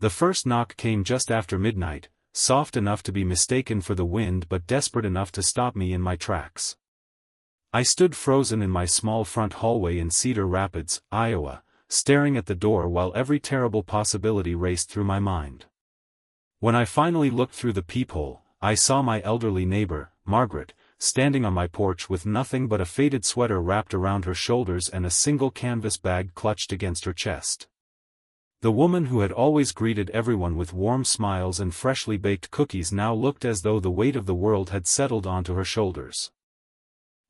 The first knock came just after midnight, soft enough to be mistaken for the wind but desperate enough to stop me in my tracks. I stood frozen in my small front hallway in Cedar Rapids, Iowa, staring at the door while every terrible possibility raced through my mind. When I finally looked through the peephole, I saw my elderly neighbor, Margaret, standing on my porch with nothing but a faded sweater wrapped around her shoulders and a single canvas bag clutched against her chest. The woman who had always greeted everyone with warm smiles and freshly baked cookies now looked as though the weight of the world had settled onto her shoulders.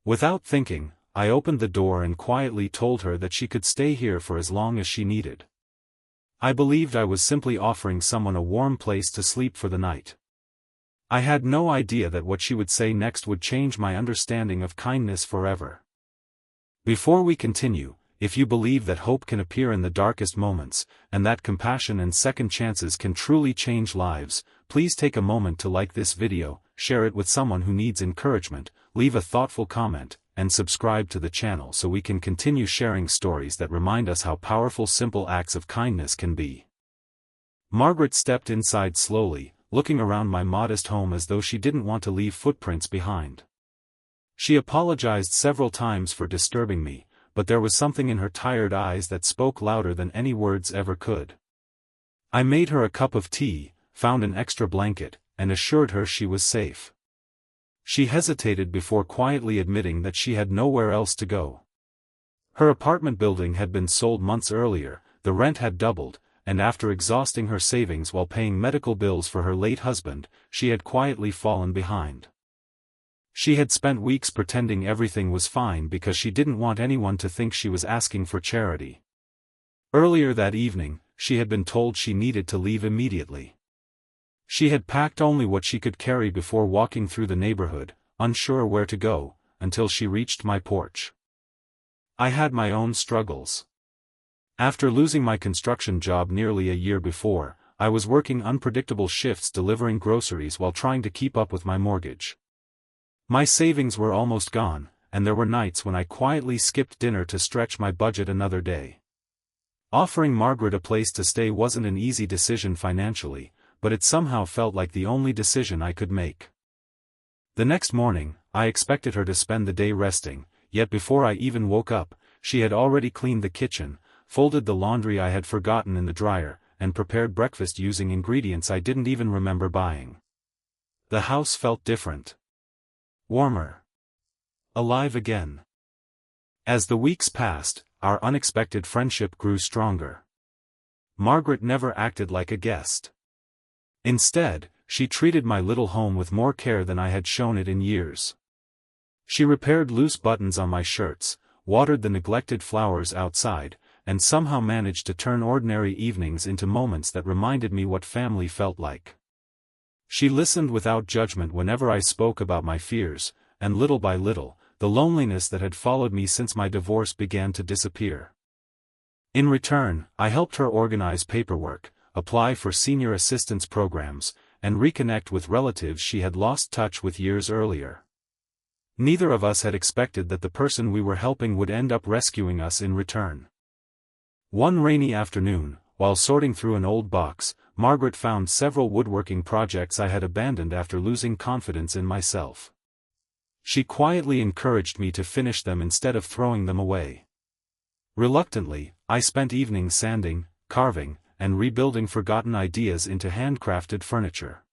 Without thinking, I opened the door and quietly told her that she could stay here for as long as she needed. I believed I was simply offering someone a warm place to sleep for the night. I had no idea that what she would say next would change my understanding of kindness forever. Before we continue, if you believe that hope can appear in the darkest moments, and that compassion and second chances can truly change lives, please take a moment to like this video, share it with someone who needs encouragement, leave a thoughtful comment, and subscribe to the channel so we can continue sharing stories that remind us how powerful simple acts of kindness can be. Margaret stepped inside slowly, looking around my modest home as though she didn't want to leave footprints behind. She apologized several times for disturbing me, but there was something in her tired eyes that spoke louder than any words ever could. I made her a cup of tea, found an extra blanket, and assured her she was safe. She hesitated before quietly admitting that she had nowhere else to go. Her apartment building had been sold months earlier, the rent had doubled, and after exhausting her savings while paying medical bills for her late husband, she had quietly fallen behind. She had spent weeks pretending everything was fine because she didn't want anyone to think she was asking for charity. Earlier that evening, she had been told she needed to leave immediately. She had packed only what she could carry before walking through the neighborhood, unsure where to go, until she reached my porch. I had my own struggles. After losing my construction job nearly a year before, I was working unpredictable shifts delivering groceries while trying to keep up with my mortgage. My savings were almost gone, and there were nights when I quietly skipped dinner to stretch my budget another day. Offering Margaret a place to stay wasn't an easy decision financially, but it somehow felt like the only decision I could make. The next morning, I expected her to spend the day resting, yet before I even woke up, she had already cleaned the kitchen, folded the laundry I had forgotten in the dryer, and prepared breakfast using ingredients I didn't even remember buying. The house felt different. Warmer. Alive again. As the weeks passed, our unexpected friendship grew stronger. Margaret never acted like a guest. Instead, she treated my little home with more care than I had shown it in years. She repaired loose buttons on my shirts, watered the neglected flowers outside, and somehow managed to turn ordinary evenings into moments that reminded me what family felt like. She listened without judgment whenever I spoke about my fears, and little by little, the loneliness that had followed me since my divorce began to disappear. In return, I helped her organize paperwork, apply for senior assistance programs, and reconnect with relatives she had lost touch with years earlier. Neither of us had expected that the person we were helping would end up rescuing us in return. One rainy afternoon, while sorting through an old box, Margaret found several woodworking projects I had abandoned after losing confidence in myself. She quietly encouraged me to finish them instead of throwing them away. Reluctantly, I spent evenings sanding, carving, and rebuilding forgotten ideas into handcrafted furniture.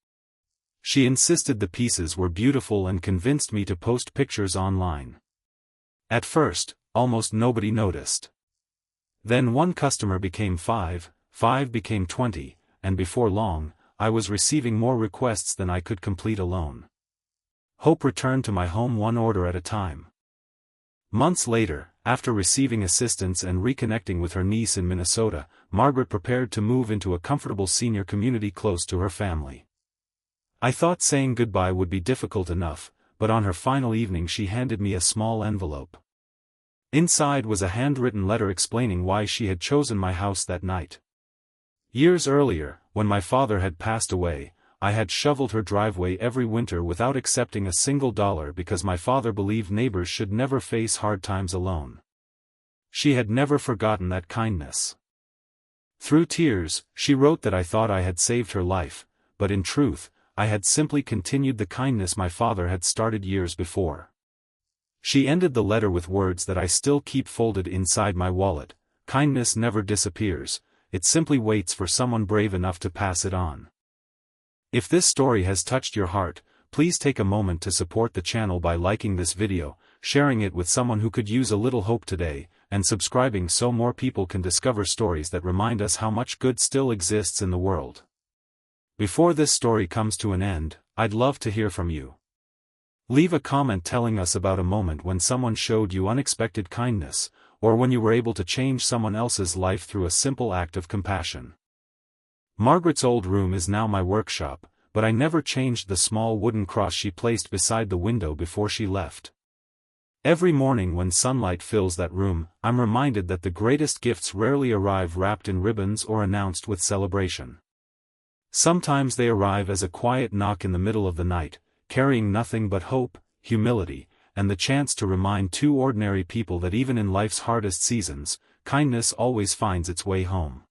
She insisted the pieces were beautiful and convinced me to post pictures online. At first, almost nobody noticed. Then one customer became 5, 5 became 20, and before long, I was receiving more requests than I could complete alone. Hope returned to my home one order at a time. Months later, after receiving assistance and reconnecting with her niece in Minnesota, Margaret prepared to move into a comfortable senior community close to her family. I thought saying goodbye would be difficult enough, but on her final evening she handed me a small envelope. Inside was a handwritten letter explaining why she had chosen my house that night. Years earlier, when my father had passed away, I had shoveled her driveway every winter without accepting a single dollar because my father believed neighbors should never face hard times alone. She had never forgotten that kindness. Through tears, she wrote that I thought I had saved her life, but in truth, I had simply continued the kindness my father had started years before. She ended the letter with words that I still keep folded inside my wallet: kindness never disappears, it simply waits for someone brave enough to pass it on. If this story has touched your heart, please take a moment to support the channel by liking this video, sharing it with someone who could use a little hope today, and subscribing so more people can discover stories that remind us how much good still exists in the world. Before this story comes to an end, I'd love to hear from you. Leave a comment telling us about a moment when someone showed you unexpected kindness, or when you were able to change someone else's life through a simple act of compassion. Margaret's old room is now my workshop, but I never changed the small wooden cross she placed beside the window before she left. Every morning when sunlight fills that room, I'm reminded that the greatest gifts rarely arrive wrapped in ribbons or announced with celebration. Sometimes they arrive as a quiet knock in the middle of the night, carrying nothing but hope, humility, and the chance to remind two ordinary people that even in life's hardest seasons, kindness always finds its way home.